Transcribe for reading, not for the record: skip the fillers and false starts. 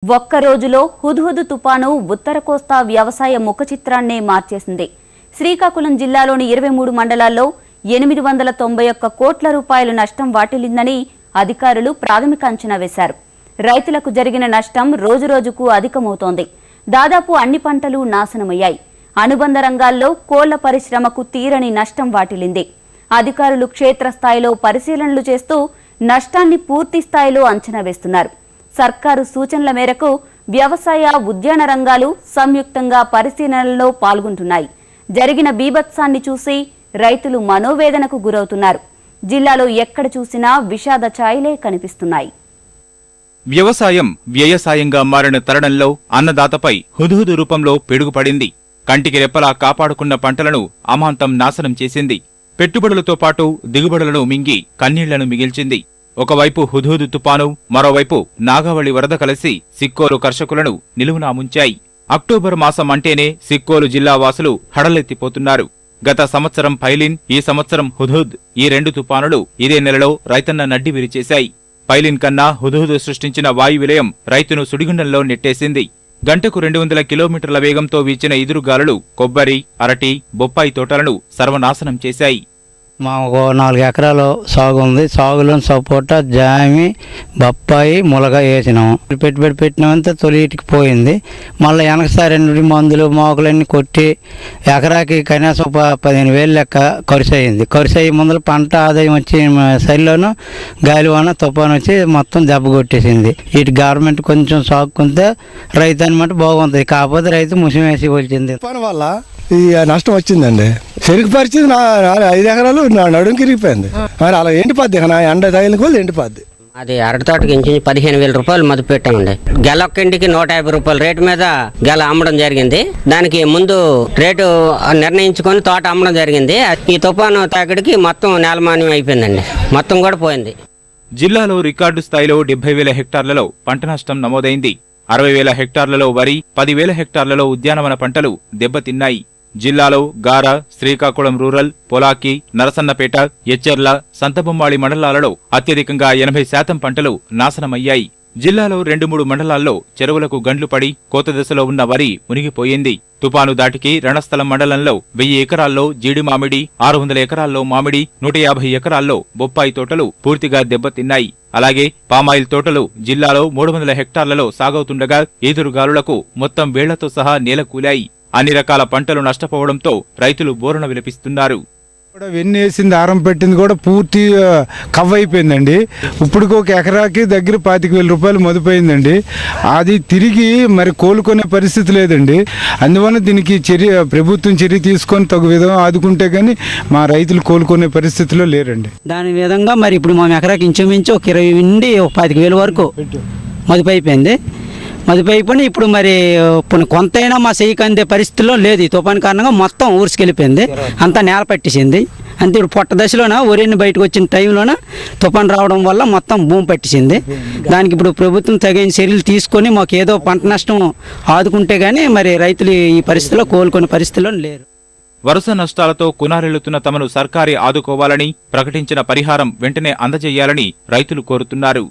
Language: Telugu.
ఒక్క రోజులో హుద్హుద్ తుపాను ఉత్తర కోస్తా వ్యవసాయ ముఖ చిత్రాన్నే మార్చేసింది. శ్రీకాకుళం జిల్లాలోని 23 మండలాల్లో 891 కోట్ల రూపాయల నష్టం వాటిల్లిందని అధికారులు ప్రాథమిక అంచనా వేశారు. రైతులకు జరిగిన నష్టం రోజురోజుకు అధికమవుతోంది. దాదాపు అన్ని పంటలు నాశనమయ్యాయి. అనుబంధ రంగాల్లో కోళ్ల పరిశ్రమకు తీరని నష్టం వాటిల్లింది. అధికారులు క్షేత్రస్థాయిలో పరిశీలనలు చేస్తూ నష్టాన్ని పూర్తి స్థాయిలో అంచనా వేస్తున్నారు. సర్కారు సూచనల మేరకు వ్యవసాయ ఉద్యాన రంగాలు సంయుక్తంగా పరిశీలనలో పాల్గొంటున్నాయి. జరిగిన బీభత్సాన్ని చూసి రైతులు మనోవేదనకు గురవుతున్నారు. జిల్లాలో ఎక్కడ చూసినా విషాద ఛాయలే కనిపిస్తున్నాయి. వ్యవసాయం వ్యయసాయంగా మారిన తరుణంలో అన్నదాతపై హుద్హుద్ రూపంలో పిడుగుపడింది. కంటికి రెప్పలా కాపాడుకున్న పంటలను అమాంతం నాశనం చేసింది. పెట్టుబడులతో పాటు దిగుబడులను మింగి కన్నీళ్లను మిగిల్చింది. ఒకవైపు హుద్హుద్ తుపాను, మరోవైపు నాగావళి వరద కలిసి సిక్కోలు కర్షకులను నిలువునా ముంచాయి. అక్టోబర్ మాసం అంటేనే సిక్కోలు జిల్లా వాసులు హడలెత్తిపోతున్నారు. గత సంవత్సరం ఫైలిన్, ఈ సంవత్సరం హుద్హుద్, ఈ రెండు తుపానులు ఇదే నెలలో రైతన్న నడ్డి విరిచేశాయి. ఫైలిన్ కన్నా హుద్హుద్ సృష్టించిన వాయు విలయం రైతును సుడిగుండంలో నెట్టేసింది. గంటకు 200 కిలోమీటర్ల వేగంతో వీచిన ఎదురుగాలులు కొబ్బరి, అరటి, బొప్పాయి తోటలను సర్వనాశనం చేశాయి. మాకు 4 ఎకరాలు సాగు ఉంది. సాగులో సపోటా, జామి, బొప్పాయి, ములగ వేసినాము. పెట్టుబడి పెట్టినామంతా తొలిటికి పోయింది. మళ్ళీ వెనకసారి మందులు మోకలన్నీ కొట్టి ఎకరాకి కనీసం 15,000 లెక్క ఖర్చు అయ్యింది. ఖర్చు అయ్యి ముందర పంట ఆదాయం వచ్చి సరిలోనూ గాలివాన తుఫాను వచ్చి మొత్తం దెబ్బ కొట్టేసింది. ఇటు గవర్నమెంట్ కొంచెం సాగుకుంటే రైతు అనమాట బాగుంటుంది. కాకపోతే రైతు ముసిం వేసి వచ్చింది. తుఫాను వల్ల ఈ నష్టం వచ్చిందండి. చెరుకు పరిస్థితి 5 ఎకరాలు నడుంకి ఇరిగిపోయింది. మరి అలా ఎండిపోద్ది, ఎండ తగిలిన కొద్ది ఎండిపోద్ది. అది అరటి తోటకి ఇంచు 15,000 రూపాయలు మదుపు పెట్టామండి. గెల ఒక్కింటికి 150 రూపాయల రేటు మీద గెల అమ్మడం జరిగింది. దానికి ముందు రేటు నిర్ణయించుకొని తోట అమ్మడం జరిగింది. ఈ తుఫాను తాకిడికి మొత్తం నేలమాన్యం అయిపోయిందండి. మొత్తం కూడా పోయింది. జిల్లాలో రికార్డు స్థాయిలో 70,000 హెక్టార్లలో పంట నష్టం నమోదైంది. 60,000 హెక్టార్లలో వరి, 10,000 హెక్టార్లలో ఉద్యానవన పంటలు దెబ్బతిన్నాయి. జిల్లాలో గార, శ్రీకాకుళం రూరల్, పొలాకి, నరసన్నపేట, ఎచ్చెర్ల, సంతబొమ్మాళి మండలాలలో అత్యధికంగా 80% పంటలు నాశనమయ్యాయి. జిల్లాలో 2-3 మండలాల్లో చెరువులకు గండ్లు పడి కోత దశలో ఉన్న వరి మునిగిపోయింది. తుపాను దాటికి రణస్థలం మండలంలో 1000 ఎకరాల్లో జీడి మామిడి, 600 ఎకరాల్లో మామిడి, 150 ఎకరాల్లో బొప్పాయి తోటలు పూర్తిగా దెబ్బతిన్నాయి. అలాగే పామాయిల్ తోటలు జిల్లాలో 300 హెక్టార్లలో సాగవుతుండగా ఎదురుగాలులకు మొత్తం వేళ్లతో సహా నేలకూలాయి. అన్ని రకాల పంటలు నష్టపోవడంతో రైతులు బోరున విలపిస్తున్నారు. వెన్నేసింది, ఆరం పెట్టింది కూడా పూర్తి కవ్వైపోయిందండి. ఇప్పుడు ఒక ఎకరాకి దగ్గర 25,000 రూపాయలు మదుపోయిందండి. అది తిరిగి మరి కోలుకునే పరిస్థితి లేదండి. అందువల్ల దీనికి ప్రభుత్వం చర్య తీసుకొని తగు విధంగా ఆదుకుంటే కానీ మా రైతులు కోలుకునే పరిస్థితిలో లేరండి. దాని విధంగా మరి ఇప్పుడు మా ఎకరాకి ఇంచుమించు 20 నుండి 25,000 వరకు మదుపు అయిపోయింది. ఇప్పుడు మరి కొంతైనా మా చెయ్యికి అందే పరిస్థితిలో లేదు. ఈ తుఫాను కారణంగా మొత్తం ఊర్చుకెళ్ళిపోయింది. అంతా నేల పట్టేసింది. అంతే ఇప్పుడు పొట్ట దశలోన ఒరిని బయటకు వచ్చిన టైంలోన తుఫాను రావడం వల్ల మొత్తం భూమి పట్టేసింది. దానికి ఇప్పుడు ప్రభుత్వం తగిన చర్యలు తీసుకొని మాకు ఏదో పంట నష్టం ఆదుకుంటే గానీ మరి రైతులు ఈ పరిస్థితిలో కోలుకునే పరిస్థితిలో లేరు. వరుస నష్టాలతో కునారెళ్లుతున్న తమను సర్కారే ఆదుకోవాలని, ప్రకటించిన పరిహారం వెంటనే అందజేయాలని రైతులు కోరుతున్నారు.